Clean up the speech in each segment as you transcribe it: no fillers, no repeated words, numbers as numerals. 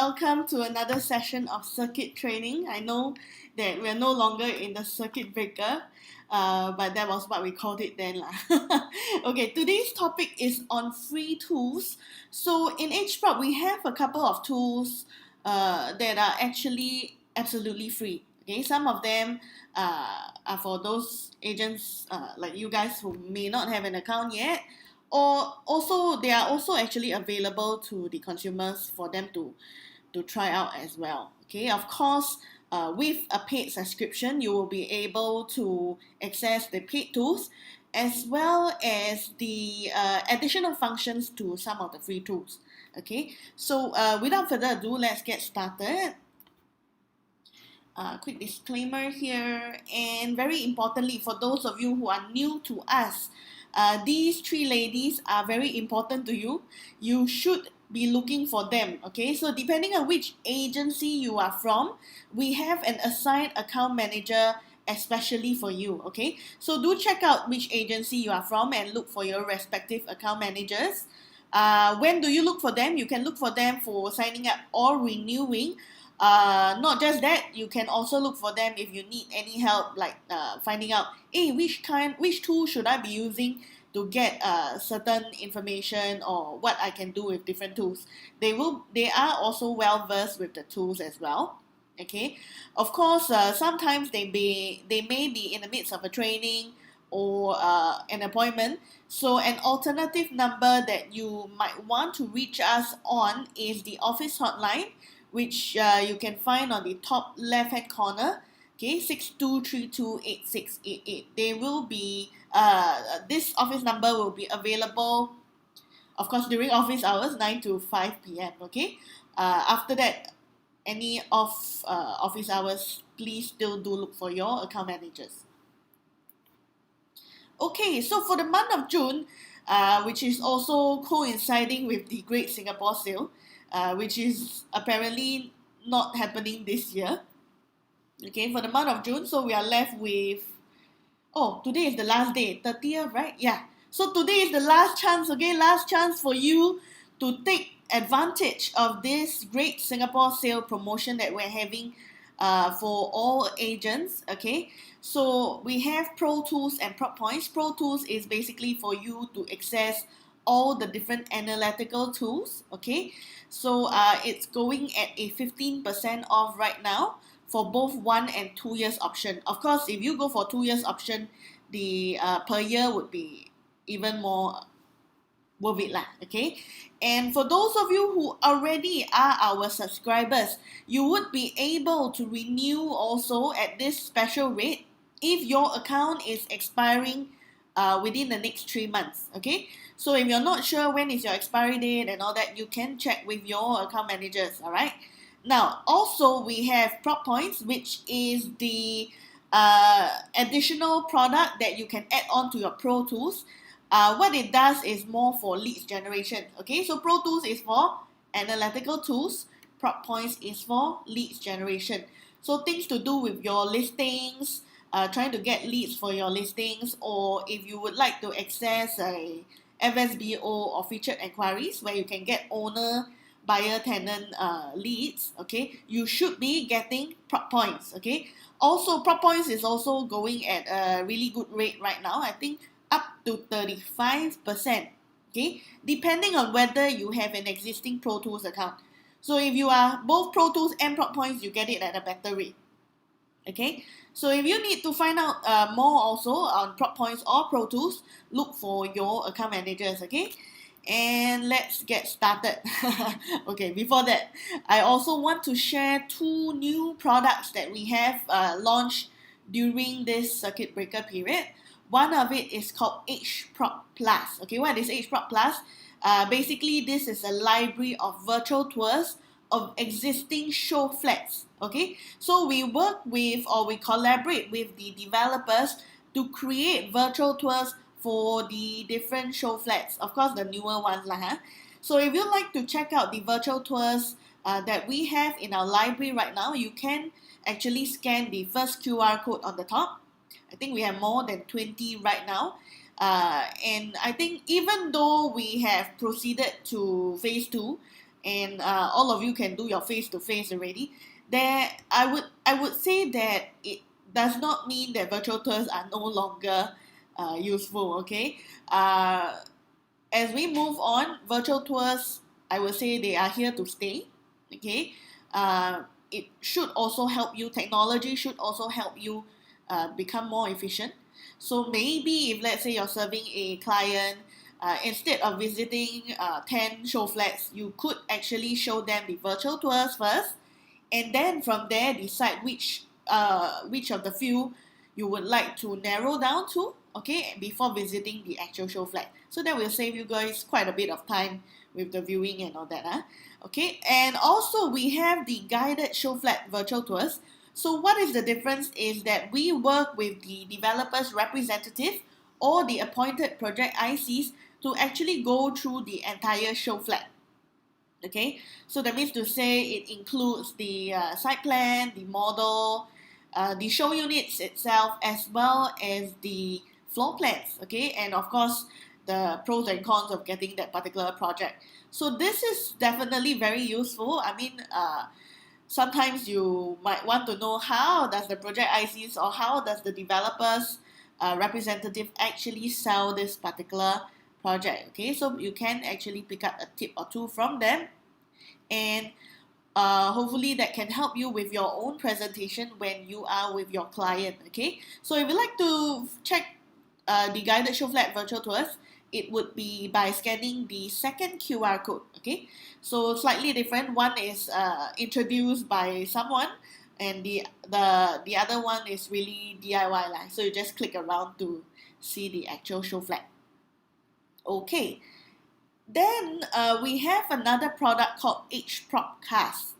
welcome to another session of circuit training. I know that we're no longer in the circuit breaker, but that was what we called it then lah. Okay, today's topic is on free tools. So in EdgeProp, we have a couple of tools that are actually absolutely free. Okay, some of them are for those agents like you guys who may not have an account yet, or also they are also actually available to the consumers for them to try out as well. Okay, of course, with a paid subscription, you will be able to access the paid tools as well as the additional functions to some of the free tools. Okay, so without further ado, let's get started. Quick disclaimer here, and very importantly, for those of you who are new to us, these three ladies are very important to you. You should be looking for them. Okay, so depending on which agency you are from, we have an assigned account manager especially for you. Okay, so do check out which agency you are from and look for your respective account managers. When do you look for them? You can look for them for signing up or renewing. Not just that, you can also look for them if you need any help, like finding out, hey, which tool should I be using to get certain information, or what I can do with different tools. They are also well versed with the tools as well. Okay, of course, sometimes they may be in the midst of a training or an appointment. So an alternative number that you might want to reach us on is the office hotline, which you can find on the top left hand corner. Okay, 62328688. They will be this office number will be available, of course, during office hours 9 to 5 p.m. Okay, after that, any office hours, please still do look for your account managers. Okay, so for the month of June, which is also coinciding with the Great Singapore Sale, which is apparently not happening this year. Okay, for the month of June, so we are left with, today is the last day, 30th, right? Yeah. So today is the last chance, okay? Last chance for you to take advantage of this Great Singapore Sale promotion that we're having for all agents, okay? So we have Pro Tools and Prop Points. Pro Tools is basically for you to access all the different analytical tools, okay? So it's going at a 15% off right now for both 1 and 2 years option. Of course, if you go for 2 years option, the per year would be even more worth it lah, okay? And for those of you who already are our subscribers, you would be able to renew also at this special rate if your account is expiring within the next 3 months, okay? So if you're not sure when is your expiry date and all that, you can check with your account managers, all right? Now, also we have Prop Points, which is the additional product that you can add on to your Pro Tools. What it does is more for leads generation, okay? So Pro Tools is for analytical tools, Prop Points is for leads generation. So things to do with your listings, trying to get leads for your listings, or if you would like to access a FSBO or featured inquiries where you can get owner, buyer, tenant leads, okay, you should be getting Prop Points, okay? Also, Prop Points is also going at a really good rate right now, I think up to 35%, okay, depending on whether you have an existing Pro Tools account. So if you are both Pro Tools and Prop Points, you get it at a better rate. Okay, so if you need to find out more also on Prop Points or Pro Tools, look for your account managers, okay? And let's get started. Okay, before that, I also want to share 2 new products that we have launched during this circuit breaker period. One of it is called HeatMap Plus. Okay, what is HeatMap Plus? Basically, this is a library of virtual tours of existing show flats. Okay, so we work with, or we collaborate with the developers to create virtual tours for the different show flats. Of course, the newer ones lah. Huh? So if you'd like to check out the virtual tours that we have in our library right now, you can actually scan the first QR code on the top. I think we have more than 20 right now. And I think even though we have proceeded to phase 2, and all of you can do your face-to-face already, there I would say that it does not mean that virtual tours are no longer useful. Okay, as we move on, virtual tours, I would say they are here to stay. Okay, it should also help you. Technology should also help you become more efficient. So maybe if let's say you're serving a client, instead of visiting 10 show flats, you could actually show them the virtual tours first, and then from there decide which of the few you would like to narrow down to, okay, before visiting the actual show flat. So that will save you guys quite a bit of time with the viewing and all that. Okay, and also we have the guided show flat virtual tours. So what is the difference is that we work with the developer's representative or the appointed project ICs to actually go through the entire show flat. Okay, so that means to say it includes the site plan, the model, the show units itself, as well as the floor plans. Okay, and of course the pros and cons of getting that particular project. So this is definitely very useful. I mean, sometimes you might want to know how does the project ICs or how does the developers representative actually sell this particular project. Okay, so you can actually pick up a tip or two from them, and hopefully that can help you with your own presentation when you are with your client. Okay, so if you like to check the guided show flat virtual tours, it would be by scanning the second QR code. Okay, so slightly different. One is introduced by someone, and the other one is really DIY lah. So you just click around to see the actual show flat. Okay, then we have another product called EdgeProp Cast.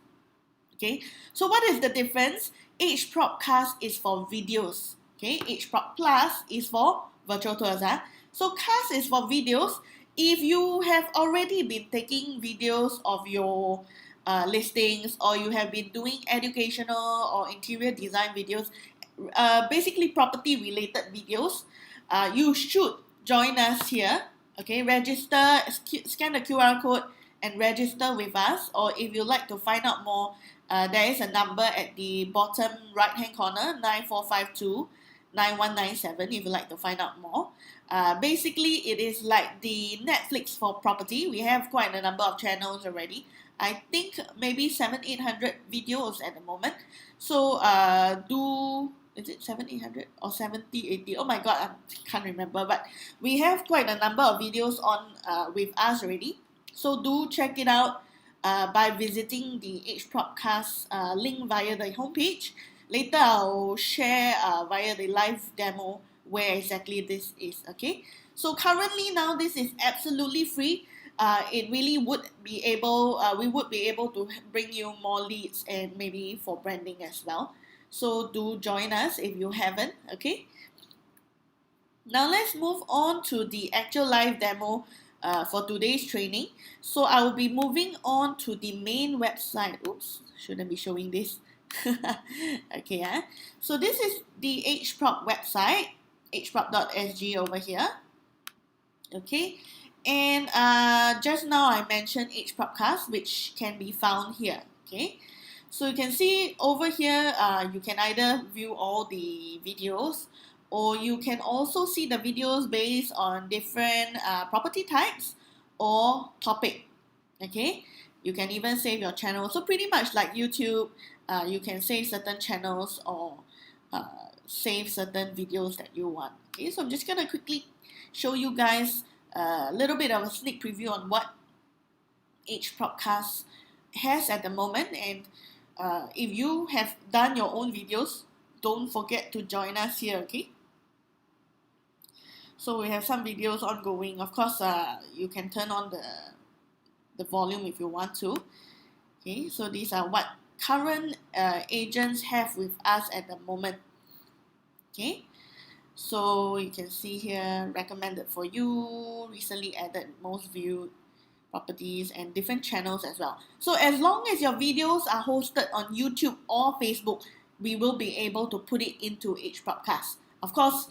Okay, so what is the difference? EdgeProp Cast is for videos. Okay, EdgeProp Plus is for virtual tours. So Cast is for videos. If you have already been taking videos of your listings, or you have been doing educational or interior design videos, basically property related videos, you should join us here. Okay, register, scan the QR code and register with us. Or if you'd like to find out more, there is a number at the bottom right hand corner, 9452 9197, if you'd like to find out more. Basically, it is like the Netflix for property. We have quite a number of channels already. I think maybe 700-800 videos at the moment. So is it 700-800 or 70-80? Oh my god, I can't remember. But we have quite a number of videos on with us already. So do check it out by visiting the EdgeProp Cast link via the homepage. Later I'll share via the live demo where exactly this is. Okay, so currently now this is absolutely free. It really would be able, we would be able to bring you more leads and maybe for branding as well. So do join us if you haven't. Okay, now let's move on to the actual live demo for today's training. So I will be moving on to the main website. Oops, shouldn't be showing this. Okay, so this is the EdgeProp website, edgeprop.sg over here. Okay, and just now I mentioned EdgeProp Cast, which can be found here. Okay, so you can see over here, you can either view all the videos, or you can also see the videos based on different property types or topic. Okay, you can even save your channel. So pretty much like YouTube, you can save certain channels or save certain videos that you want. Okay, so I'm just gonna quickly show you guys a little bit of a sneak preview on what EdgeProp Cast has at the moment. And if you have done your own videos, don't forget to join us here. Okay, so we have some videos ongoing. Of course, you can turn on the volume if you want to. Okay, so these are what current agents have with us at the moment. Okay, so you can see here, recommended for you, recently added, most viewed properties, and different channels as well. So as long as your videos are hosted on YouTube or Facebook, we will be able to put it into EdgeProp Cast. Of course,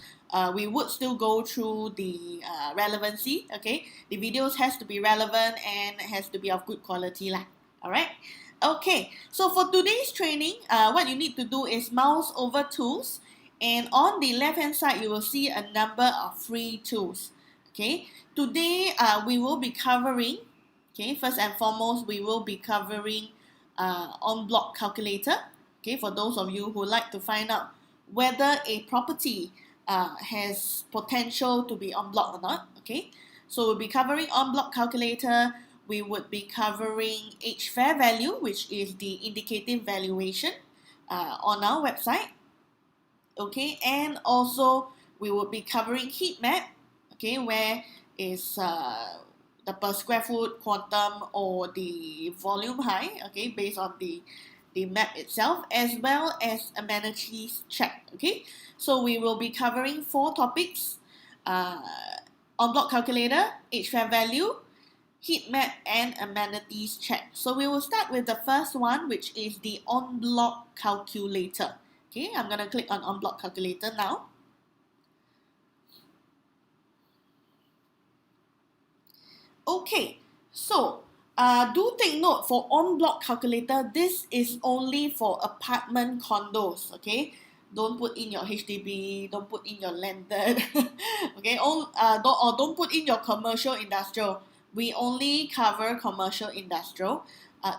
we would still go through the relevancy, okay? The videos has to be relevant and has to be of good quality lah. Alright? Okay, so for today's training, what you need to do is mouse over tools, and on the left hand side you will see a number of free tools. Okay, today we will be covering, okay, first and foremost we will be covering En-bloc Calculator. Okay, for those of you who like to find out whether a property has potential to be en bloc or not. Okay, so we'll be covering En-bloc Calculator. We would be covering H fair value, which is the indicative valuation on our website. Okay, and also we would be covering HeatMap. Okay, where is the per square foot quantum or the volume high, okay, based on the map itself, as well as amenities check. Okay, so we will be covering 4 topics: En-bloc Calculator, H fair value, HeatMap, and amenities check. So we will start with the first one, which is the En-bloc Calculator. Okay, I'm going to click on En-bloc Calculator now. Okay, so do take note for En-bloc Calculator, this is only for apartment condos, okay? Don't put in your HDB, don't put in your landed, okay? Don't put in your commercial industrial. We only cover commercial industrial.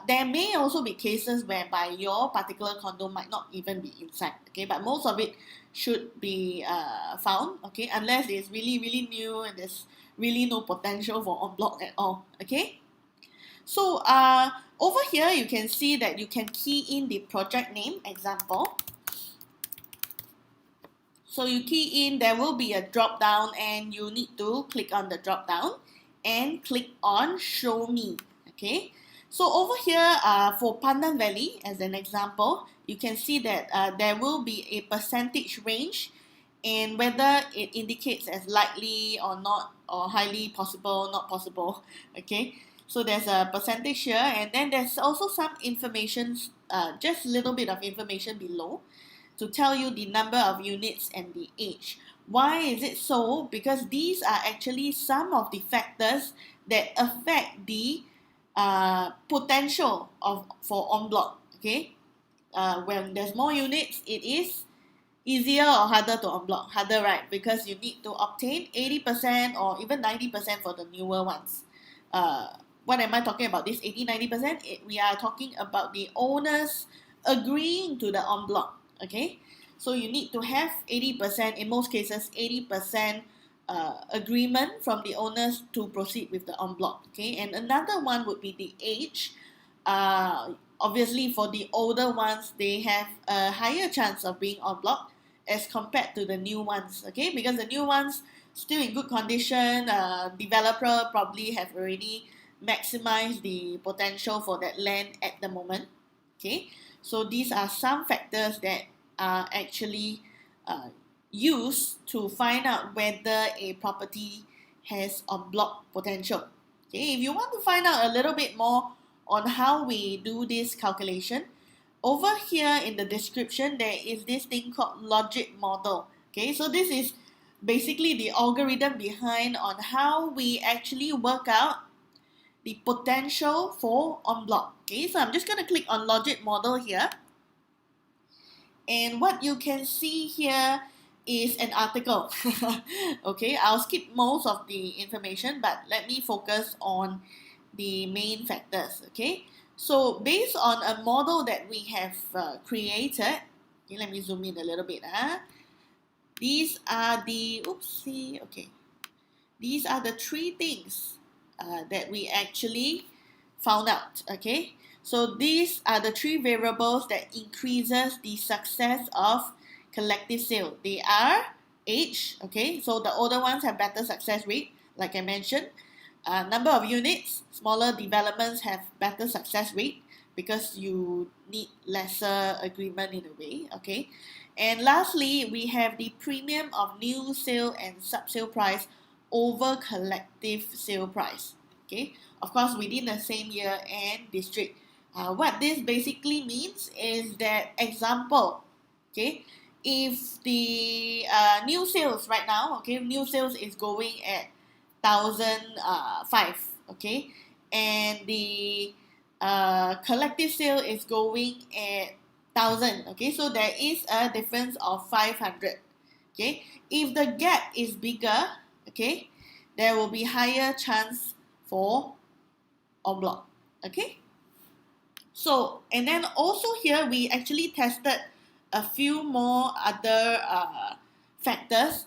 There may also be cases whereby your particular condo might not even be inside, okay? But most of it should be found, okay? Unless it's really, really new and there's really no potential for en-bloc at all, okay? So over here, you can see that you can key in the project name, example. So you key in, there will be a drop down and you need to click on the drop down and click on show me, okay? So over here for Pandan Valley, as an example, you can see that there will be a percentage range and whether it indicates as likely or not, or highly possible, not possible, okay? So there's a percentage here, and then there's also some information, just a little bit of information below to tell you the number of units and the age. Why is it so? Because these are actually some of the factors that affect the potential for en-bloc, okay? When there's more units, it is easier or harder to en-bloc? Harder, right? Because you need to obtain 80% or even 90% for the newer ones. What am I talking about? This 80-90%? We are talking about the owners agreeing to the en-bloc. Okay, so you need to have 80%, in most cases 80% agreement from the owners to proceed with the en-bloc. Okay, and another one would be the age. Obviously for the older ones, they have a higher chance of being en-bloc as compared to the new ones, okay, because the new ones still in good condition, developer probably have already maximized the potential for that land at the moment, okay. So these are some factors that are actually used to find out whether a property has en-bloc potential. Okay, if you want to find out a little bit more on how we do this calculation, over here in the description there is this thing called logic model. Okay, so this is basically the algorithm behind on how we actually work out the potential for en-bloc. Okay, so I'm just going to click on logic model here, and what you can see here is an article. Okay, I'll skip most of the information, but let me focus on the main factors. Okay, so based on a model that we have created, okay, let me zoom in a little bit. These are the, okay, these are the 3 things that we actually found out, okay? So these are the 3 variables that increases the success of collective sale. They are age, okay? So the older ones have better success rate, like I mentioned. Number of units, smaller developments have better success rate because you need lesser agreement in a way, okay? And lastly, we have the premium of new sale and sub-sale price over collective sale price, okay? Of course, within the same year and district. What this basically means is that, example, okay, if the new sales right now, okay, new sales is going at 1,005, okay, and the collective sale is going at 1,000, okay, so there is a difference of 500, okay. If the gap is bigger, okay, there will be higher chance for en bloc, okay. So, and then also here we actually tested a few more other factors.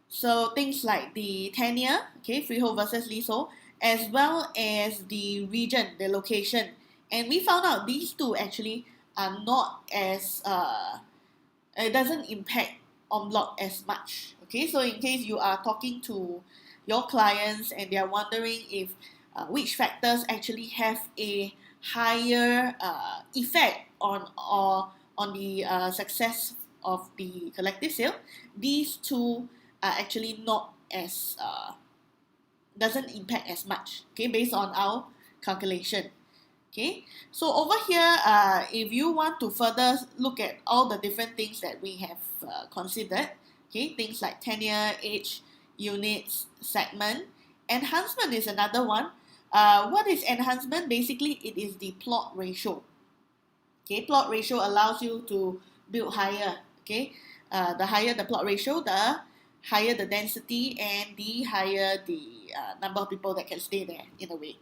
So things like the tenure, okay, freehold versus leasehold, as well as the region, the location. And we found out these two actually are not as, it doesn't impact en bloc as much. Okay, so in case you are talking to your clients and they are wondering if which factors actually have a higher effect on the success of the collective sale, these two are actually not as doesn't impact as much, okay, based on our calculation. Okay, so over here, if you want to further look at all the different things that we have considered, okay, things like tenure, age, units, segment, enhancement is another one. What is enhancement? Basically, it is the plot ratio. Okay, plot ratio allows you to build higher. Okay, the higher the plot ratio, the higher the density, and the higher the number of people that can stay there in a way.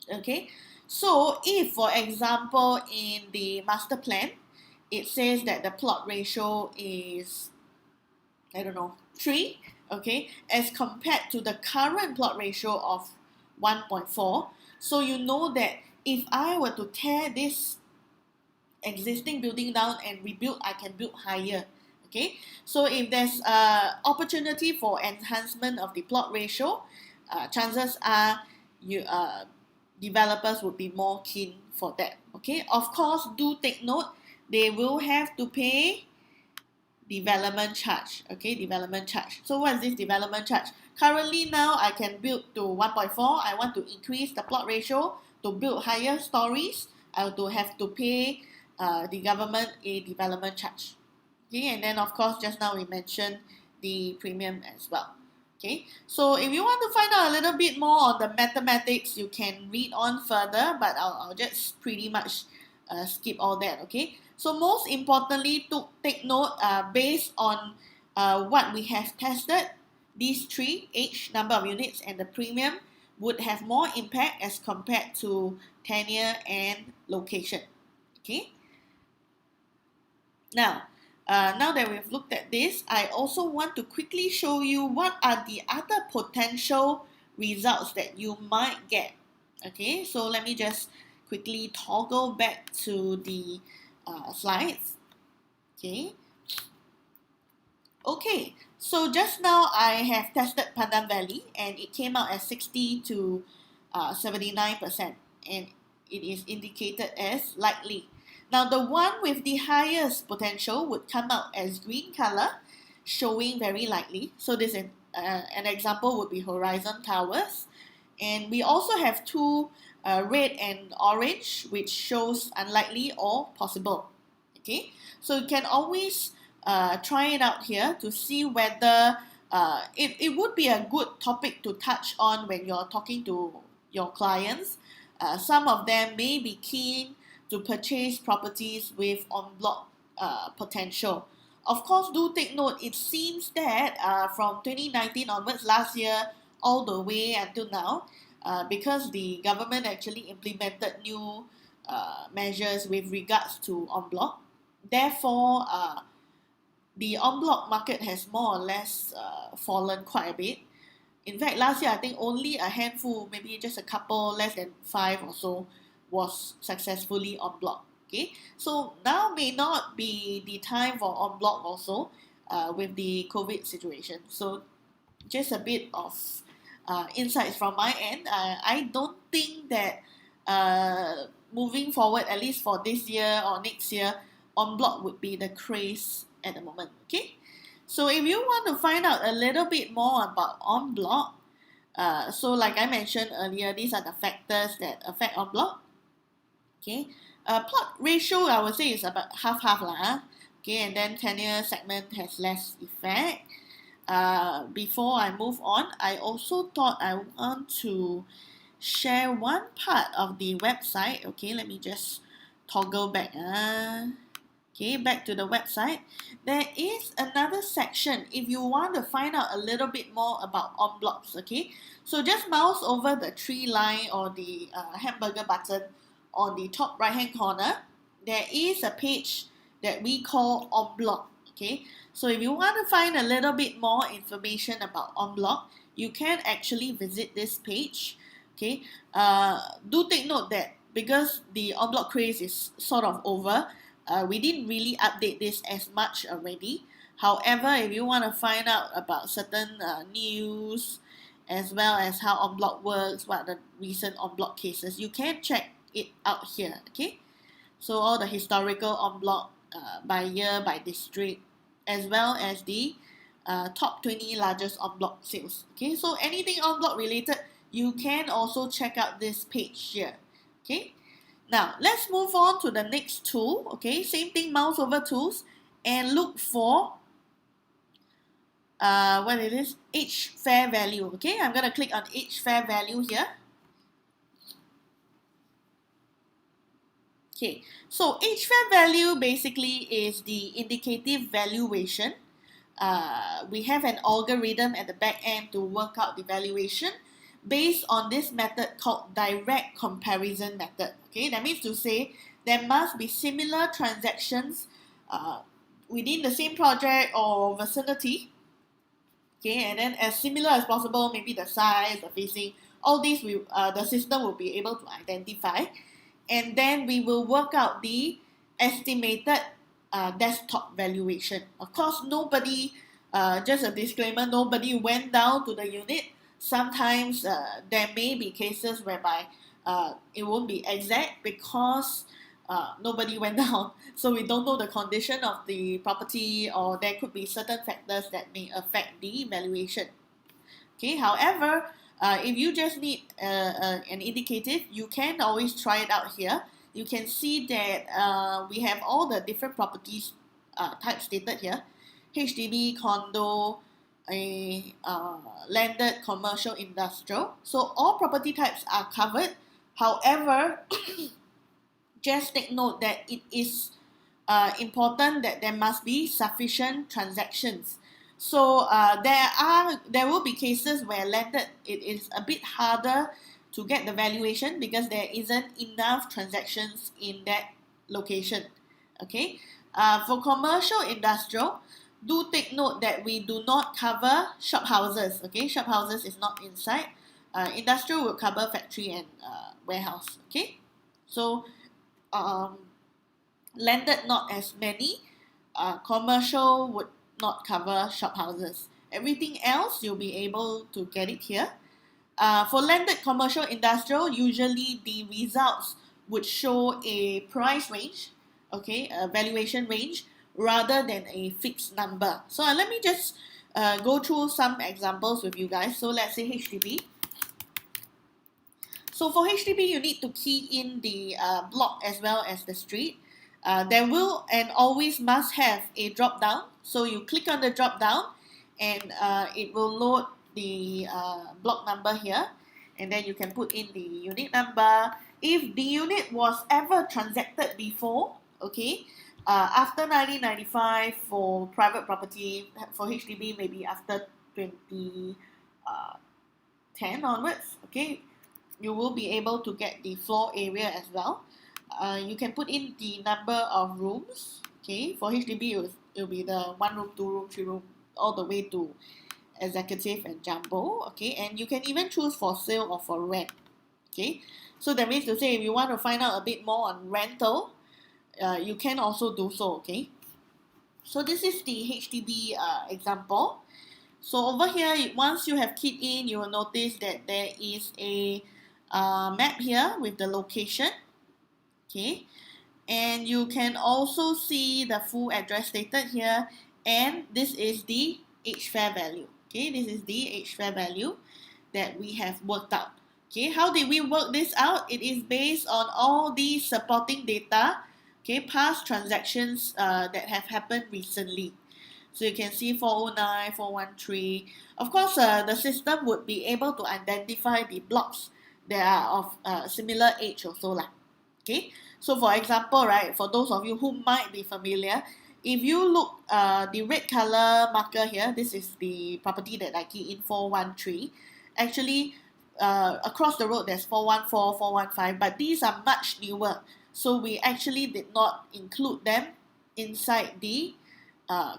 Okay, so if, for example, in the master plan, it says that the plot ratio is, I don't know, 3, okay, as compared to the current plot ratio of 1.4. So you know that if I were to tear this existing building down and rebuild, I can build higher. Okay, so if there's opportunity for enhancement of the plot ratio, chances are you developers would be more keen for that. Okay, of course, do take note, they will have to pay development charge. Okay, development charge. So what is this development charge? Currently now I can build to 1.4. I want to increase the plot ratio to build higher stories. I will have to pay the government a development charge. Okay, and then of course just now we mentioned the premium as well. Okay, so if you want to find out a little bit more on the mathematics, you can read on further, but I'll just pretty much skip all that. Okay, so most importantly, to take note, based on what we have tested, these three, age, number of units, and the premium, would have more impact as compared to tenure and location. Okay. Now that we've looked at this, I also want to quickly show you what are the other potential results that you might get. Okay, so let me just quickly toggle back to the slides. Okay, so just now I have tested Pandan Valley and it came out as 60 to 79%, and it is indicated as likely. Now the one with the highest potential would come out as green color, showing very likely. So this is an example would be Horizon Towers. And we also have two red and orange, which shows unlikely or possible. Okay, so you can always try it out here to see whether it would be a good topic to touch on when you're talking to your clients. Some of them may be keen to purchase properties with en bloc potential. Of course, do take note, it seems that from 2019 onwards, last year, all the way until now, because the government actually implemented new measures with regards to en bloc. Therefore, the en bloc market has more or less fallen quite a bit. In fact, last year, I think only a handful, maybe just a couple, less than 5 or so, was successfully en bloc. Okay, so now may not be the time for en bloc also with the COVID situation. So just a bit of insights from my end. I don't think that moving forward, at least for this year or next year, en bloc would be the craze at the moment. Okay, so if you want to find out a little bit more about en bloc, so like I mentioned earlier, these are the factors that affect en bloc. Okay, plot ratio I would say is about half-half lah. Okay, and then 10-year segment has less effect. Before I move on, I also thought I want to share one part of the website. Okay, let me just toggle back. Okay, back to the website. There is another section if you want to find out a little bit more about en-blocs. Okay, so just mouse over the three line or the hamburger button on the top right hand corner. There is a page that we call en-bloc. Okay, so if you want to find a little bit more information about en-bloc, you can actually visit this page. Okay, do take note that because the en-bloc craze is sort of over, we didn't really update this as much already. However, if you want to find out about certain news as well as how en-bloc works, what are the recent en-bloc cases, you can check it out here. Okay, so all the historical en-bloc by year, by district, as well as the top 20 largest en-bloc sales. Okay, so anything en-bloc related, you can also check out this page here. Okay, now let's move on to the next tool. Okay, same thing, mouse over tools and look for what it is, H fair value. Okay, I'm going to click on H fair value here. Okay, so H fair value basically is the indicative valuation. We have an algorithm at the back end to work out the valuation based on this method called direct comparison method. Okay, that means to say there must be similar transactions within the same project or vicinity. Okay, and then as similar as possible, maybe the size, the facing, all these the system will be able to identify, and then we will work out the estimated desktop valuation. Of course, nobody, just a disclaimer, nobody went down to the unit. Sometimes there may be cases whereby it won't be exact because nobody went down. So we don't know the condition of the property, or there could be certain factors that may affect the valuation. Okay, however, if you just need an indicative, you can always try it out here. You can see that we have all the different properties types stated here: HDB, condo, landed, commercial, industrial. So all property types are covered. However, just take note that it is important that there must be sufficient transactions. So there will be cases where landed, it is a bit harder to get the valuation because there isn't enough transactions in that location. Okay, for commercial industrial, do take note that we do not cover shop houses. Okay, shop houses is not inside. Industrial will cover factory and warehouse. Okay, so landed not as many. Commercial would not cover shop houses. Everything else you'll be able to get it here. For landed commercial industrial, usually the results would show a price range, okay, a valuation range, rather than a fixed number. So let me just go through some examples with you guys. So let's say HDB. So for HDB, you need to key in the block as well as the street. There will and always must have a drop down. So you click on the drop down and it will load the block number here, and then you can put in the unit number. If the unit was ever transacted before, okay, after 1995 for private property, for HDB maybe after 2010 onwards, okay, you will be able to get the floor area as well. You can put in the number of rooms. Okay, for HDB it will be the 1 room, 2 room, 3 room, all the way to executive and jumbo. Okay, and you can even choose for sale or for rent. Okay, so that means to say if you want to find out a bit more on rental, you can also do so. Okay, so this is the HDB example. So over here, once you have keyed in, you will notice that there is a map here with the location. Okay, and you can also see the full address stated here, and this is the H fair value. Okay, this is the H fair value that we have worked out. Okay, how did we work this out? It is based on all the supporting data. okay, past transactions that have happened recently. So you can see 409, 413. Of course, the system would be able to identify the blocks that are of similar age also lah. Okay, so for example, right, for those of you who might be familiar, if you look the red color marker here, this is the property that I key in 413. Actually, across the road there's 414, 415, but these are much newer. So we actually did not include them inside the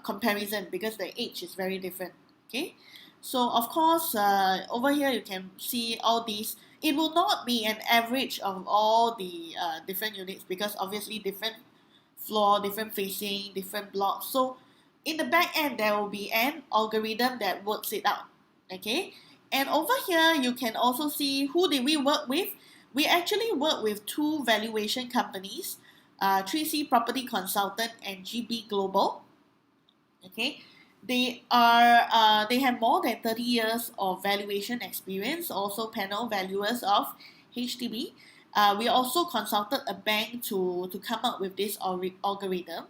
comparison because the age is very different. Okay, so of course over here you can see all these. It will not be an average of all the different units because obviously different floor, different facing, different blocks. So in the back end there will be an algorithm that works it out. Okay, and over here you can also see who did we work with. We actually work with two valuation companies, 3C Property Consultant and GB Global. Okay, they have more than 30 years of valuation experience, also panel valuers of HDB. We also consulted a bank to come up with this algorithm.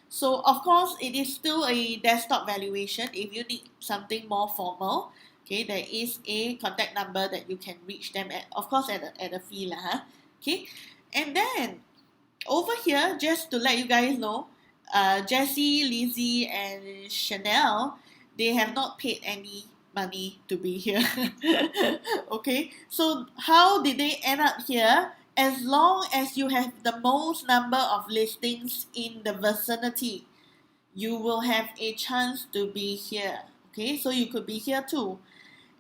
So of course it is still a desktop valuation. If you need something more formal, okay, there is a contact number that you can reach them at, of course at a fee lah, huh? Okay, and then over here, just to let you guys know, Jessie, Lizzie, and Chanel, they have not paid any money to be here. Okay, so how did they end up here? As long as you have the most number of listings in the vicinity, you will have a chance to be here. Okay, so you could be here too.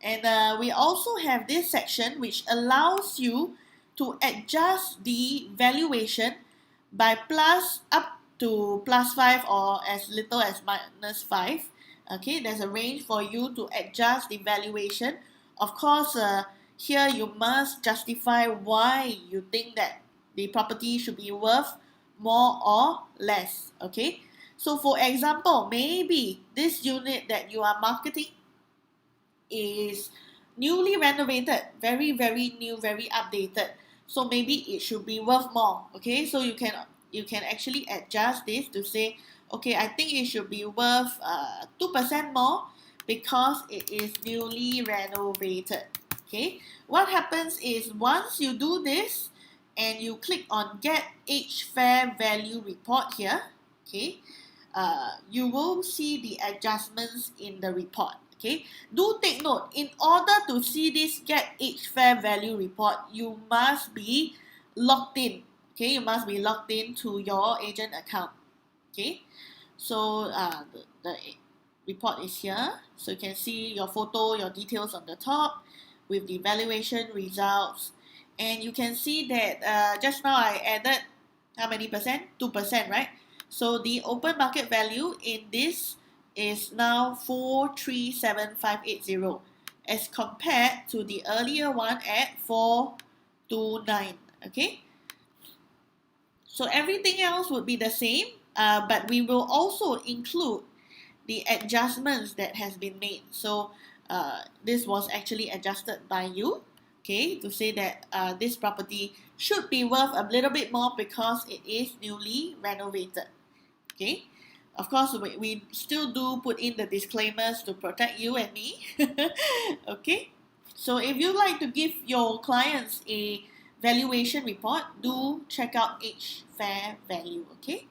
And we also have this section which allows you to adjust the valuation by plus up to +5 or as little as -5. Okay, there's a range for you to adjust the valuation. Of course, here you must justify why you think that the property should be worth more or less. Okay, so for example, maybe this unit that you are marketing is newly renovated, very new, very updated. So maybe it should be worth more. Okay, so you can actually adjust this to say, okay, I think it should be worth 2% more because it is newly renovated. Okay, what happens is once you do this and you click on Get Age Fair Value Report here, okay, you will see the adjustments in the report. Okay, do take note, in order to see this Get Age Fair Value Report, you must be logged in. Okay, you must be logged in to your agent account. Okay, so the report is here. So you can see your photo, your details on the top with the valuation results. And you can see that just now I added how many percent? 2%, right? So the open market value in this is now 437,580 as compared to the earlier one at 429. Okay, so everything else would be the same, but we will also include the adjustments that has been made. So this was actually adjusted by you, okay, to say that this property should be worth a little bit more because it is newly renovated. Okay, of course we still do put in the disclaimers to protect you and me. Okay, so if you like to give your clients a valuation report, do check out Age Fair Value. Okay,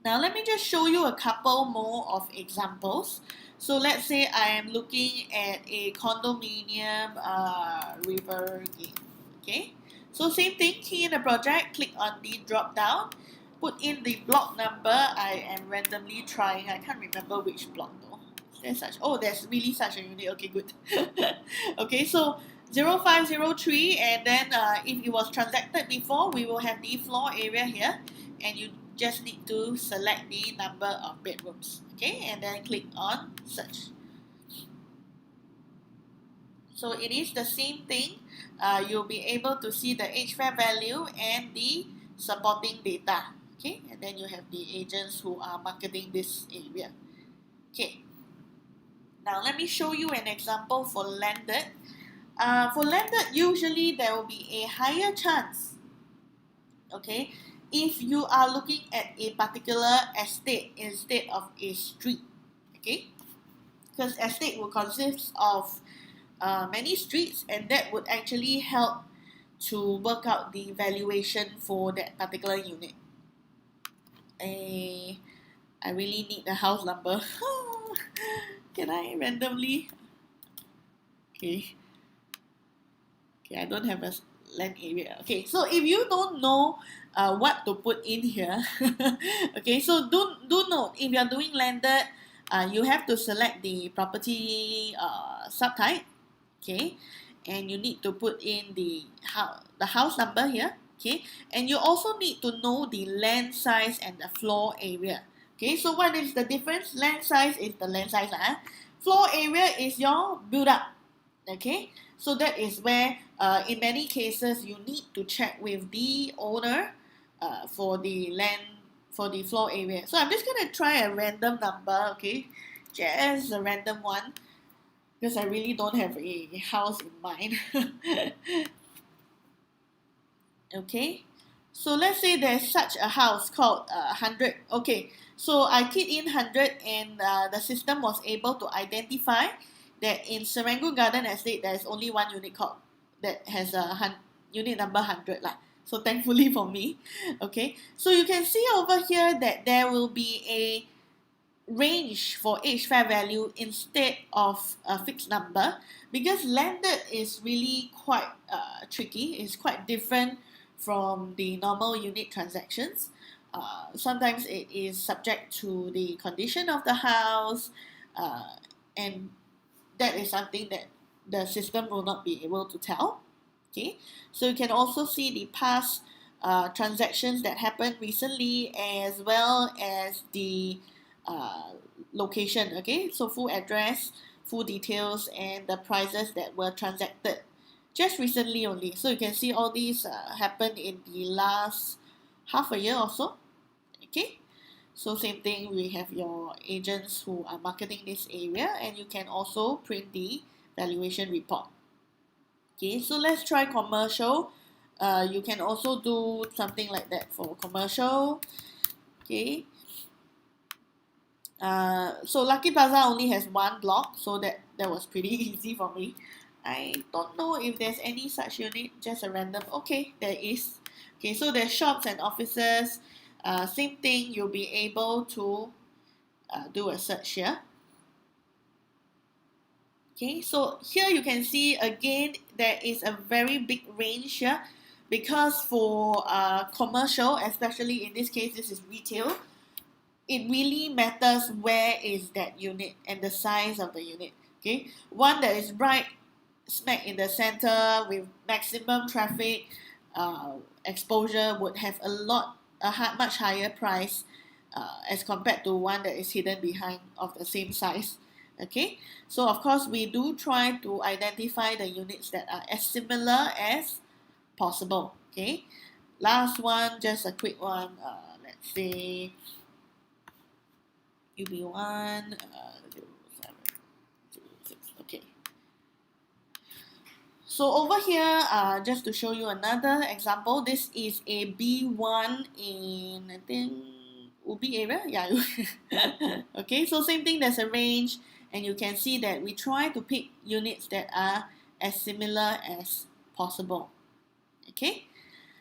now let me just show you a couple more of examples. So let's say I am looking at a condominium river game. Okay, so same thing, key in the project, click on the drop down, put in the block number. I am randomly trying, I can't remember which block though. There's really such a unit. Okay, good. Okay, so 0503, and then if it was transacted before, we will have the floor area here, and you just need to select the number of bedrooms. Okay, and then click on search. So it is the same thing. You'll be able to see the age fair value and the supporting data. Okay, and then you have the agents who are marketing this area. Okay, now let me show you an example for landed. For landed, usually there will be a higher chance, okay, if you are looking at a particular estate instead of a street, okay? Because estate will consist of many streets, and that would actually help to work out the valuation for that particular unit. I really need the house number. Can I randomly? Okay. Okay, I don't have a land area. Okay, so if you don't know what to put in here, okay, so do note, if you're doing landed, you have to select the property subtype, okay, and you need to put in the house number here, okay, and you also need to know the land size and the floor area. Okay, so what is the difference? Land size is the land size, floor area is your build up. Okay, so that is where in many cases you need to check with the owner for the land, for the floor area. So I'm just going to try a random number, okay, just a random one, because I really don't have a house in mind. Okay, so let's say there's such a house called 100. Okay, so I keyed in 100, and the system was able to identify that in Serangoon Garden Estate there is only one unit called that has a unit number 100 lah. So thankfully for me, okay. So you can see over here that there will be a range for each fair value instead of a fixed number, because landed is really quite tricky. It's quite different from the normal unit transactions. Sometimes it is subject to the condition of the house, and that is something that the system will not be able to tell. Okay, so you can also see the past transactions that happened recently, as well as the location. Okay, so full address, full details, and the prices that were transacted just recently only. So you can see all these happened in the last half a year or so. Okay, so same thing, we have your agents who are marketing this area, and you can also print the valuation report. Okay, so let's try commercial. You can also do something like that for commercial. Okay, so Lucky Plaza only has one block, so that was pretty easy for me. I don't know if there's any such unit, just a random. Okay, there is. Okay, so there's shops and offices. Same thing, you'll be able to do a search here. Okay, so here you can see again there is a very big range here, because for commercial, especially in this case, this is retail, it really matters where is that unit and the size of the unit. Okay, one that is right smack in the center with maximum traffic exposure would have much higher price as compared to one that is hidden behind of the same size. Okay, so of course we do try to identify the units that are as similar as possible. Okay, last one, just a quick one. Let's say UB1 0726. Okay. So over here, just to show you another example, this is a B1 in, I think, Ubi area. Yeah. Okay, so same thing, there's a range, and you can see that we try to pick units that are as similar as possible. Okay,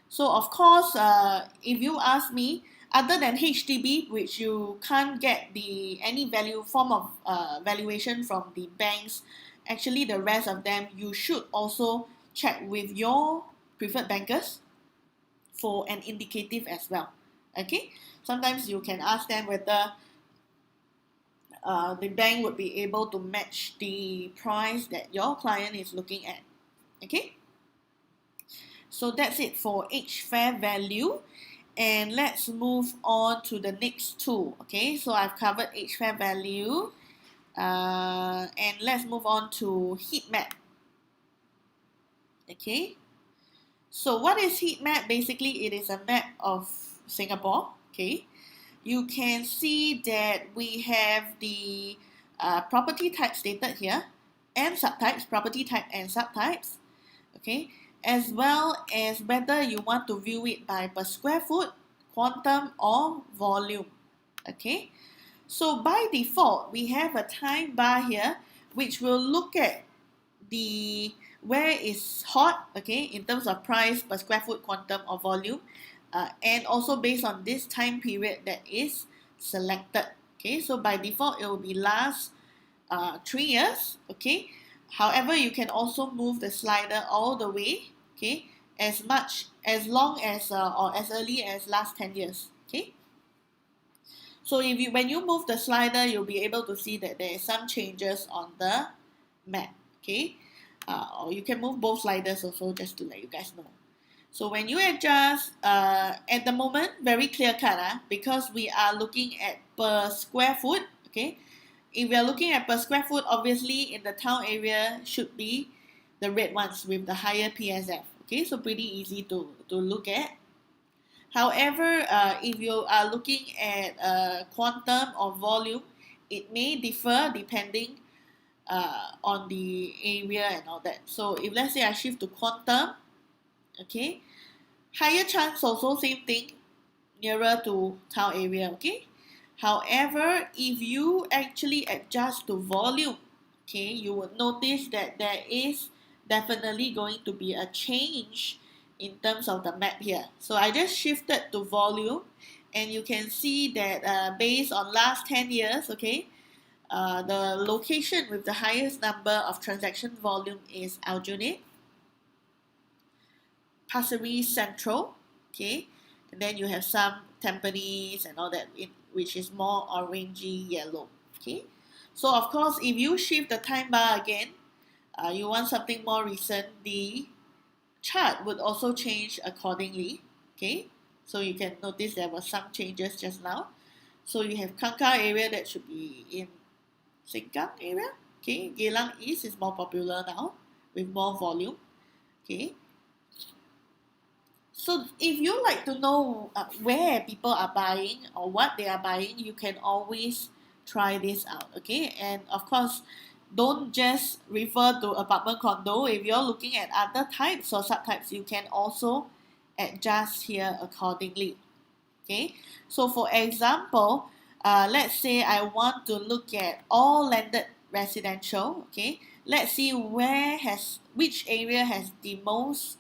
so of course, if you ask me, other than HDB, which you can't get any form of valuation from the banks, actually the rest of them you should also check with your preferred bankers for an indicative as well. Okay, sometimes you can ask them whether the bank would be able to match the price that your client is looking at. Okay, so that's it for each fair value. And let's move on to the next tool. Okay, so I've covered each fair value. And let's move on to HeatMap. Okay, so what is HeatMap? Basically, it is a map of Singapore. Okay, you can see that we have the property type stated here, and subtypes, property type and subtypes. Okay, as well as whether you want to view it by per square foot, quantum or volume. Okay, so by default, we have a time bar here, which will look at the where is hot, okay, in terms of price per square foot, quantum or volume, and also based on this time period that is selected. Okay, so by default, it will be last 3 years. Okay, however, you can also move the slider all the way, okay, as long as or as early as last 10 years. Okay, so when you move the slider, you'll be able to see that there is some changes on the map. Okay, or you can move both sliders also, just to let you guys know. So when you adjust, at the moment, very clear cut, because we are looking at per square foot. Okay, if we are looking at per square foot, obviously in the town area should be the red ones with the higher PSF. Okay, so pretty easy to look at. However, if you are looking at quantum or volume, it may differ depending on the area and all that. So if let's say I shift to quantum, okay, higher chance also same thing, nearer to town area. Okay, however, if you actually adjust to volume, okay, you will notice that there is definitely going to be a change in terms of the map here. So I just shifted to volume, and you can see that based on last 10 years, okay, the location with the highest number of transaction volume is Aljunied, Pasir Ris Central, okay, and then you have some Tampines and all that, which is more orangey yellow. Okay, so of course, if you shift the time bar again, you want something more recent, the chart would also change accordingly. Okay, so you can notice there were some changes just now. So you have Kangkar area that should be in Sengkang area. Okay, Geylang East is more popular now with more volume. Okay, so if you like to know where people are buying or what they are buying, you can always try this out. Okay, and of course, don't just refer to apartment condo. If you're looking at other types or subtypes, you can also adjust here accordingly. Okay, so for example, let's say I want to look at all landed residential. Okay, let's see which area has the most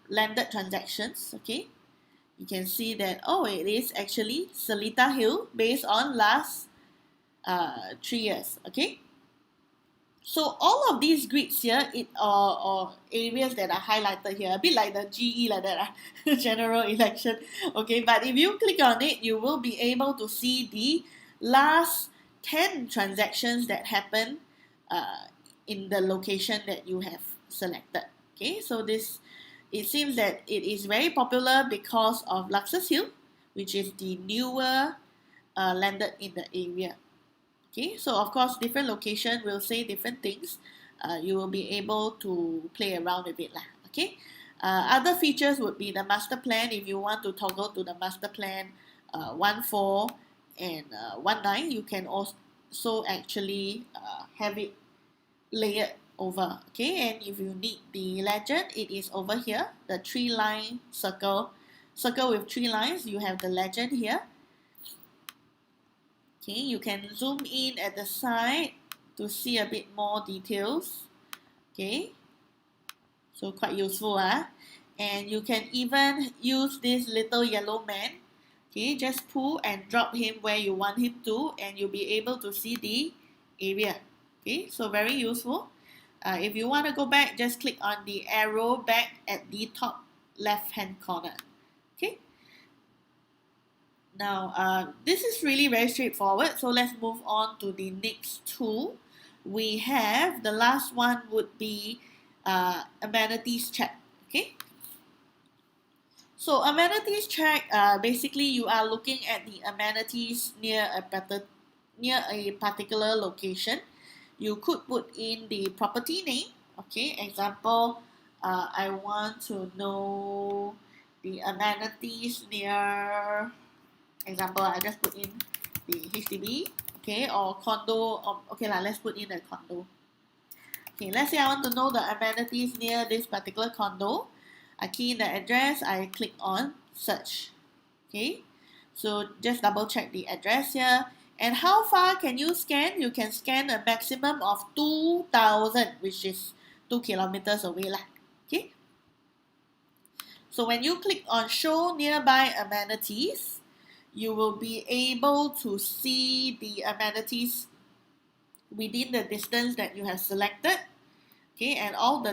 landed transactions. Okay, you can see that, oh, it is actually Seletar Hill based on last 3 years. Okay, so all of these grids here, or areas that are highlighted here, a bit like the GE like that, general election. Okay, but if you click on it, you will be able to see the last 10 transactions that happen in the location that you have selected. Okay, so it seems that it is very popular because of Luxus Hill, which is the newer landed in the area. Okay, so of course, different location will say different things. You will be able to play around with it lah. Okay, other features would be the master plan. If you want to toggle to the master plan 1.4 and 1.9, you can also actually have it layered over. Okay, and if you need the legend, it is over here, the 3-line circle with 3 lines. You have the legend here. Okay, you can zoom in at the side to see a bit more details. Okay, so quite useful, and you can even use this little yellow man. Okay, just pull and drop him where you want him to, and you'll be able to see the area. Okay, so very useful. If you want to go back, just click on the arrow back at the top left hand corner. Okay, now this is really very straightforward, so let's move on to the next tool. We have the last one would be amenities check. Okay, so amenities check, basically you are looking at the amenities near a particular location. You could put in the property name. Okay, example, I want to know the amenities near, example, I just put in the HDB, okay, or condo, okay lah, let's put in a condo. Okay, let's say I want to know the amenities near this particular condo. I key in the address, I click on search. Okay, so just double check the address here. And how far can you scan? You can scan a maximum of 2,000, which is 2 kilometers away lah. Okay, so when you click on show nearby amenities, you will be able to see the amenities within the distance that you have selected. Okay, and all the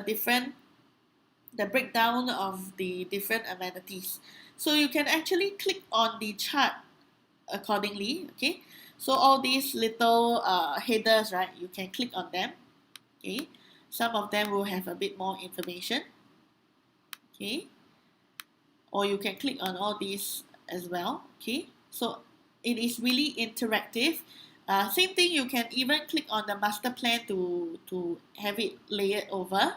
breakdown of the different amenities. So you can actually click on the chart accordingly. Okay, so all these little headers, right, you can click on them. Okay, some of them will have a bit more information. Okay, or you can click on all these as well. Okay, so it is really interactive. Same thing, you can even click on the master plan to have it layered over.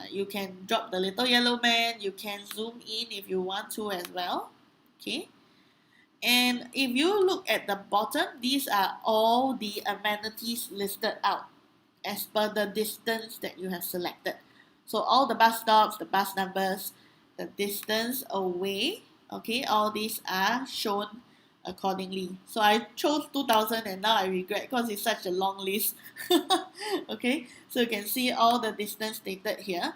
You can drop the little yellow man, you can zoom in if you want to as well. Okay, and if you look at the bottom, these are all the amenities listed out as per the distance that you have selected. So all the bus stops, the bus numbers, the distance away, okay, all these are shown accordingly. So I chose 2,000 and now I regret because it's such a long list. Okay, so you can see all the distance stated here.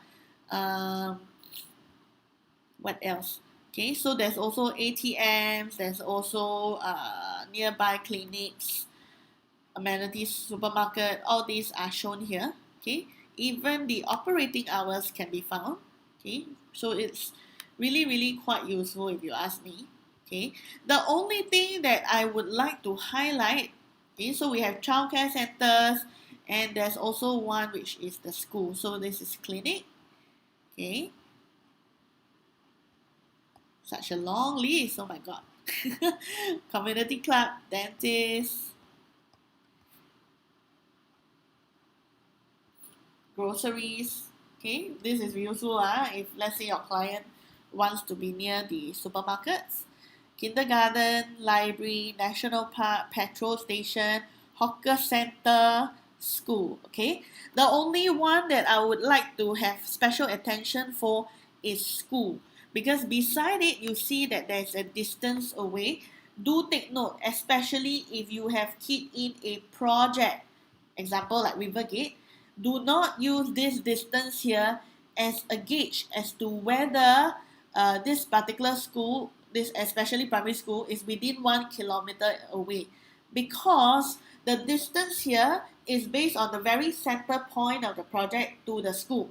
What else? Okay, so there's also ATMs, there's also nearby clinics, amenities, supermarket, all these are shown here. Okay, even the operating hours can be found. Okay, so it's really quite useful if you ask me. Okay, the only thing that I would like to highlight, okay, so we have childcare centers and there's also one which is the school. So this is clinic. Okay, such a long list, oh my god. Community club, dentist, groceries. Okay, this is useful if let's say your client wants to be near the supermarkets. Kindergarten, library, national park, petrol station, hawker center, school. Okay, the only one that I would like to have special attention for is school, because beside it you see that there's a distance away. Do take note, especially if you have keyed in a project, example like Rivergate. Do not use this distance here as a gauge as to whether this particular school, this especially primary school, is within 1 kilometer away, because the distance here is based on the very center point of the project to the school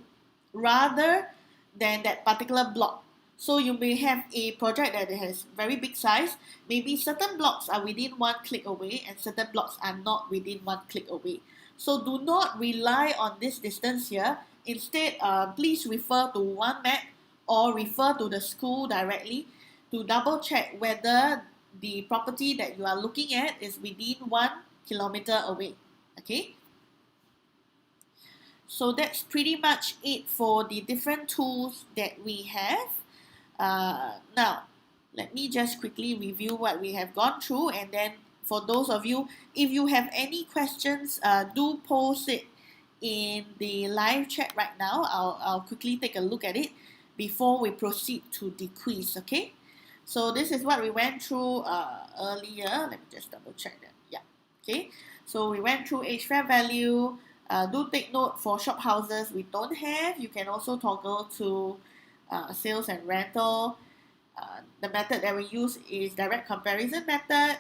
rather than that particular block. So you may have a project that has very big size. Maybe certain blocks are within 1 click away and certain blocks are not within 1 click away. So do not rely on this distance here. Instead, please refer to one map or refer to the school directly to double check whether the property that you are looking at is within 1 kilometer away. Okay, so that's pretty much it for the different tools that we have. Now let me just quickly review what we have gone through, and then for those of you, if you have any questions, do post it in the live chat right now. I'll quickly take a look at it before we proceed to the quiz. Okay, so this is what we went through earlier. Let me just double check that. Yeah, okay, so we went through age fair value. Do take note, for shop houses we don't have. You can also toggle to sales and rental. The method that we use is direct comparison method,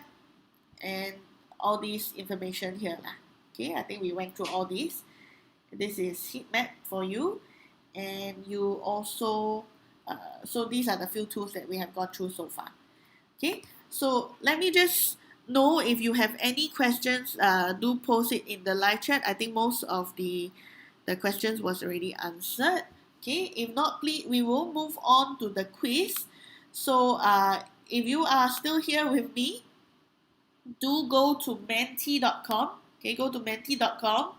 and all these information here lah. Okay, I think we went through all these. This is HeatMap for you, and you also so these are the few tools that we have gone through so far. Okay, so let me just know if you have any questions. Do post it in the live chat. I think most of the questions was already answered. Okay, if not, please, we will move on to the quiz. So if you are still here with me, do go to menti.com. Okay, go to menti.com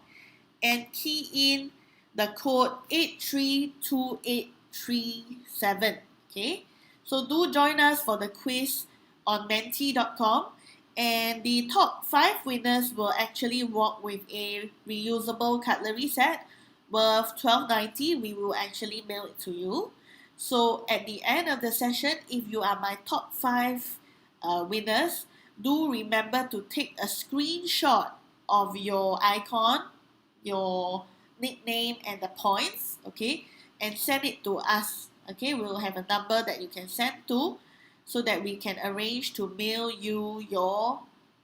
and key in the code 832837. Okay, so do join us for the quiz on menti.com, and the top 5 winners will actually walk with a reusable cutlery set worth $12.90. We will actually mail it to you. So at the end of the session, if you are my top 5 winners, do remember to take a screenshot of your icon, your nickname, and the points, okay, and send it to us. Okay, we'll have a number that you can send to so that we can arrange to mail you your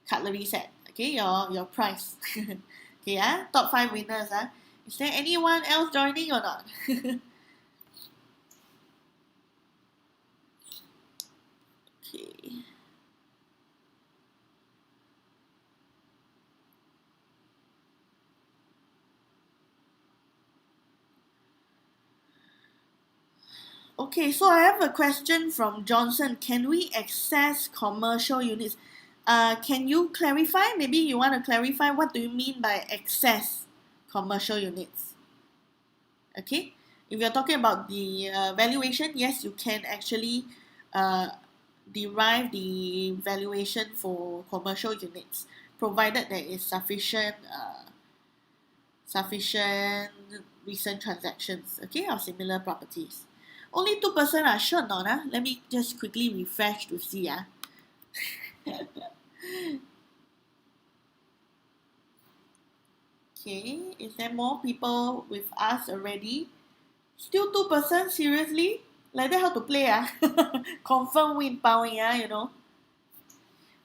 cutlery set, okay, your prize. Okay, top 5 winners. Is there anyone else joining or not? Okay. Okay, so I have a question from Johnson. Can we access commercial units? Can you clarify? Maybe you want to clarify what do you mean by access commercial units? Okay, if you're talking about the valuation, yes, you can actually uh, derive the valuation for commercial units, provided there is sufficient recent transactions, okay, of similar properties. Only 2% are sure not. Let me just quickly refresh to see. Okay, is there more people with us already? Still 2%? Seriously? Like that how to play? Confirm win bao, you know.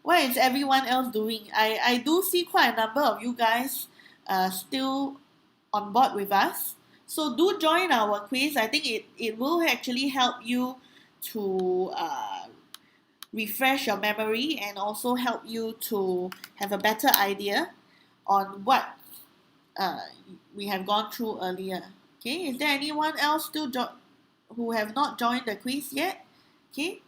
What is everyone else doing? I do see quite a number of you guys still on board with us. So do join our quiz. I think it will actually help you to refresh your memory and also help you to have a better idea on what uh, we have gone through earlier. Okay, is there anyone else still who have not joined the quiz yet? Okay,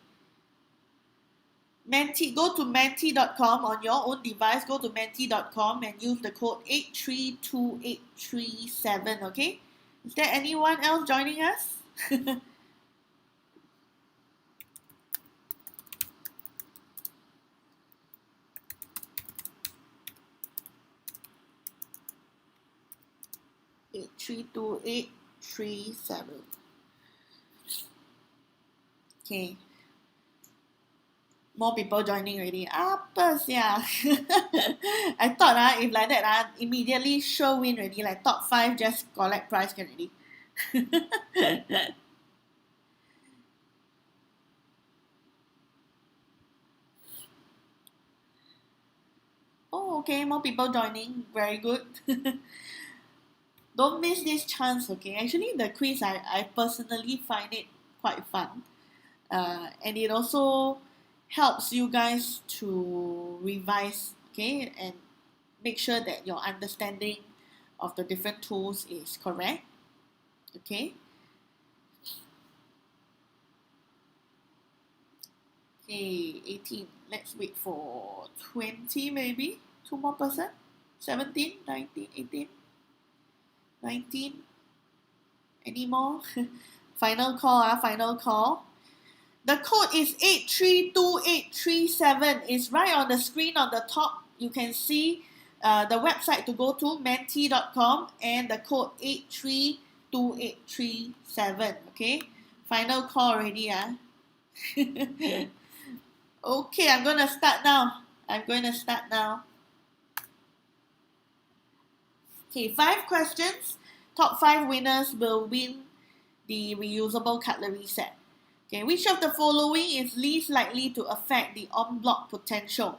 Menti, go to menti.com on your own device. Go to menti.com and use the code 832837. Okay, is there anyone else joining us? 832837. Okay, more people joining already. Apa sia? I thought if like that immediately sure win already. Like top 5 just collect prize can already. Oh, okay, more people joining. Very good. Don't miss this chance, okay? Actually, the quiz, I personally find it quite fun. And it also helps you guys to revise, okay? And make sure that your understanding of the different tools is correct, okay? Okay, 18. Let's wait for 20 maybe. 2 more person. 17, 19, 18, 19. Any more? Final call, final call. The code is 832837. It's right on the screen on the top. You can see the website to go to menti.com and the code 832837. Okay, final call already. Okay, I'm going to start now. Okay, 5 questions. Top 5 winners will win the reusable cutlery set. Okay, which of the following is least likely to affect the en-bloc potential?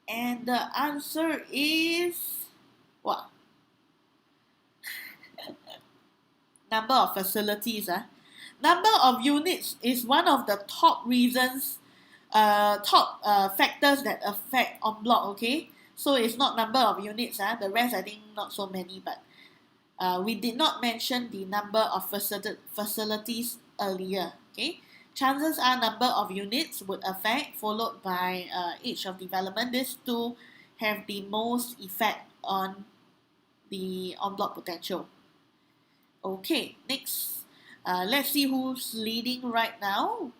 And the answer is what? Number of facilities. Number of units is one of the top reasons, top factors that affect en bloc. Okay, so it's not number of units. The rest I think not so many, but we did not mention the number of facilities earlier. Okay, chances are number of units would affect, followed by age of development. These two have the most effect on the en bloc potential. Okay, next, let's see who's leading right now.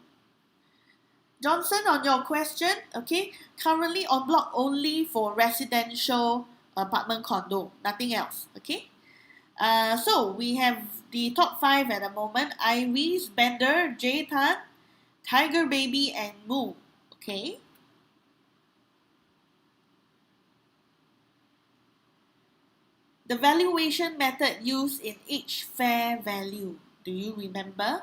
Johnson, on your question, okay, currently en bloc only for residential apartment condo, nothing else, okay? So we have the top 5 at the moment: Iris, Bender, J Tan, Tiger Baby, and Moo, okay? The valuation method used in each fair value, do you remember?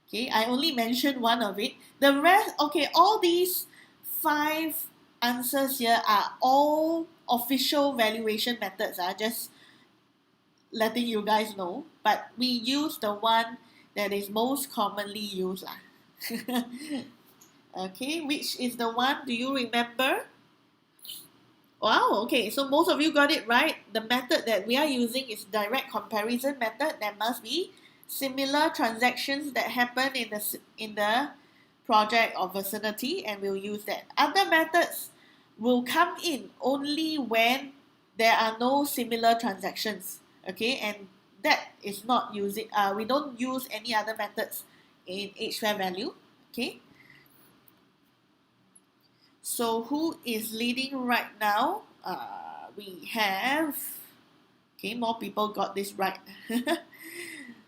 Okay, I only mentioned one of it. The rest, okay, all these 5 answers here are all official valuation methods. Just letting you guys know. But we use the one that is most commonly used. Okay, which is the one? Do you remember? Wow, okay, so most of you got it right. The method that we are using is direct comparison method. There must be similar transactions that happen in the project or vicinity, and we'll use that. Other methods will come in only when there are no similar transactions, okay, and that is not using, we don't use any other methods in H fair value, okay. So who is leading right now? We have, okay, more people got this right.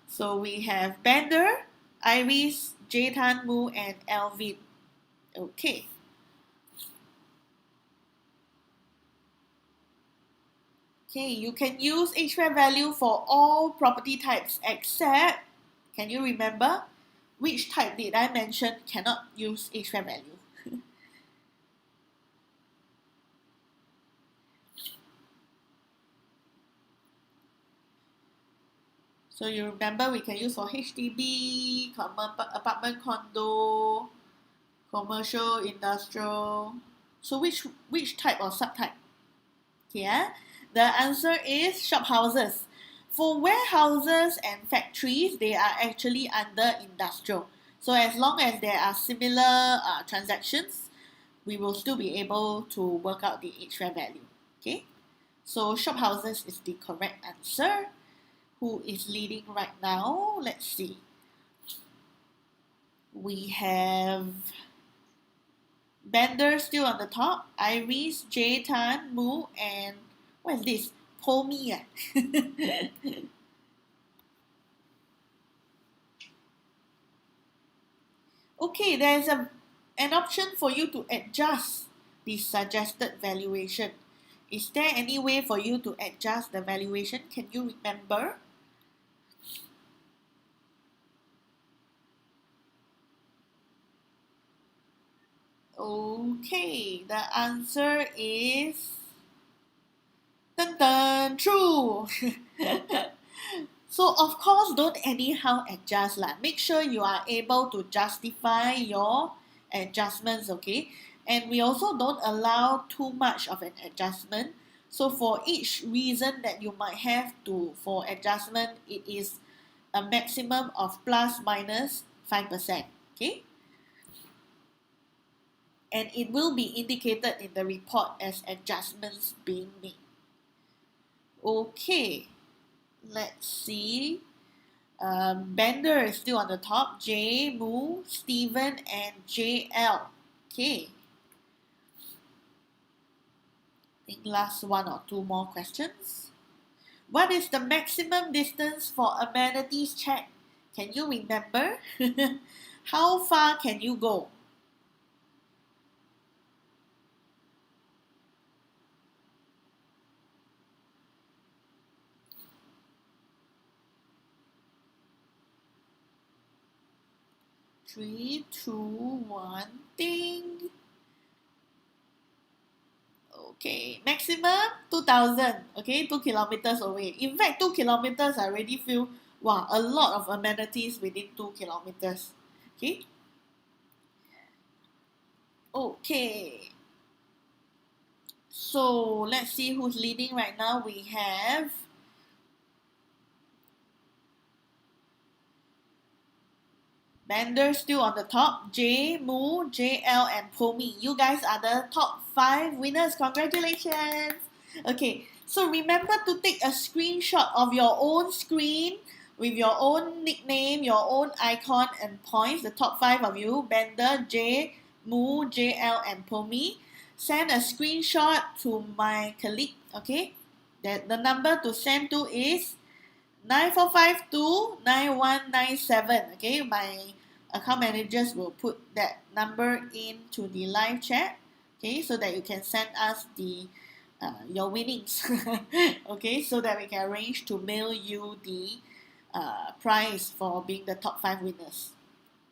So we have Bender, Iris, Jaytan, Moo, and Alvin. Okay. Okay, you can use H-fair value for all property types except, can you remember? Which type did I mention cannot use H-fair value? So you remember we can use for HDB, apartment condo, commercial, industrial. So which type or subtype? Yeah, the answer is shophouses. For warehouses and factories, they are actually under industrial. So as long as there are similar transactions, we will still be able to work out the H-fair value. Okay, so shophouses is the correct answer. Who is leading right now? Let's see. We have Bender still on the top, Iris, J Tan, Moo, and what is this? Pomi. Okay, there's an option for you to adjust the suggested valuation. Is there any way for you to adjust the valuation? Can you remember? Okay, the answer is dun dun, true. So of course, don't anyhow adjust lah. Make sure you are able to justify your adjustments, okay? And we also don't allow too much of an adjustment. So for each reason that you might have to for adjustment, it is a maximum of plus minus 5%, okay? And it will be indicated in the report as adjustments being made. Okay, let's see. Bender is still on the top. J, Moo, Steven, and JL. Okay. I think last 1 or 2 more questions. What is the maximum distance for amenities check? Can you remember? How far can you go? Three, two, one, ding. Okay, maximum 2,000. Okay, 2 kilometers away. In fact, 2 kilometers, I already feel, wow, a lot of amenities within 2 kilometers. Okay. Okay. So let's see who's leading right now. We have Bender still on the top. J, Moo, JL, and Pomi. You guys are the top 5 winners. Congratulations. Okay, so remember to take a screenshot of your own screen with your own nickname, your own icon, and points. The top 5 of you, Bender, J, Mu, JL, and Pomi. Send a screenshot to my colleague, okay? That the number to send to is 94529197. Okay, my account managers will put that number into the live chat, okay, so that you can send us the your winnings. Okay, so that we can arrange to mail you the prize for being the top 5 winners.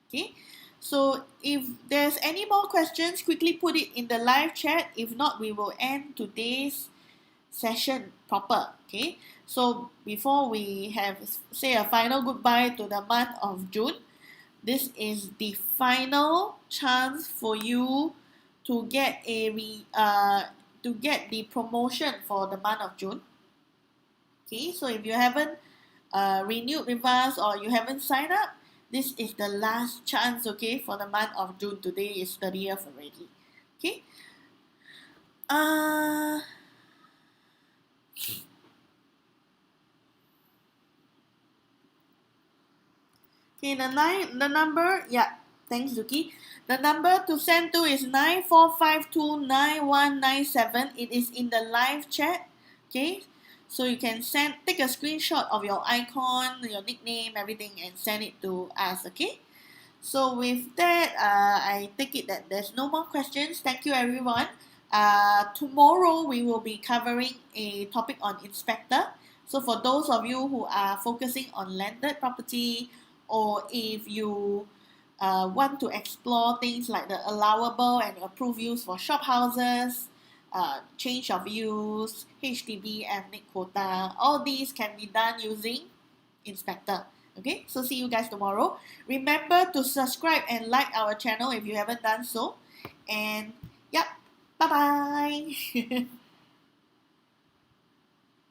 Okay, so if there's any more questions, quickly put it in the live chat. If not, we will end today's session proper. Okay, so before we have say a final goodbye to the month of June, this is the final chance for you to get to get the promotion for the month of June. Okay, so if you haven't renewed with us or you haven't signed up, this is the last chance, okay, for the month of June. Today is 30th already. Okay. Okay, the number, yeah, thanks Zuki. The number to send to is 94529197. It is in the live chat. Okay, so you can take a screenshot of your icon, your nickname, everything, and send it to us. Okay. So with that, I take it that there's no more questions. Thank you, everyone. Tomorrow we will be covering a topic on inspector. So for those of you who are focusing on landed property, or if you want to explore things like the allowable and approved use for shop houses, change of use, HDB ethnic quota, all these can be done using inspector. Okay, so see you guys tomorrow. Remember to subscribe and like our channel if you haven't done so. And yep, bye bye.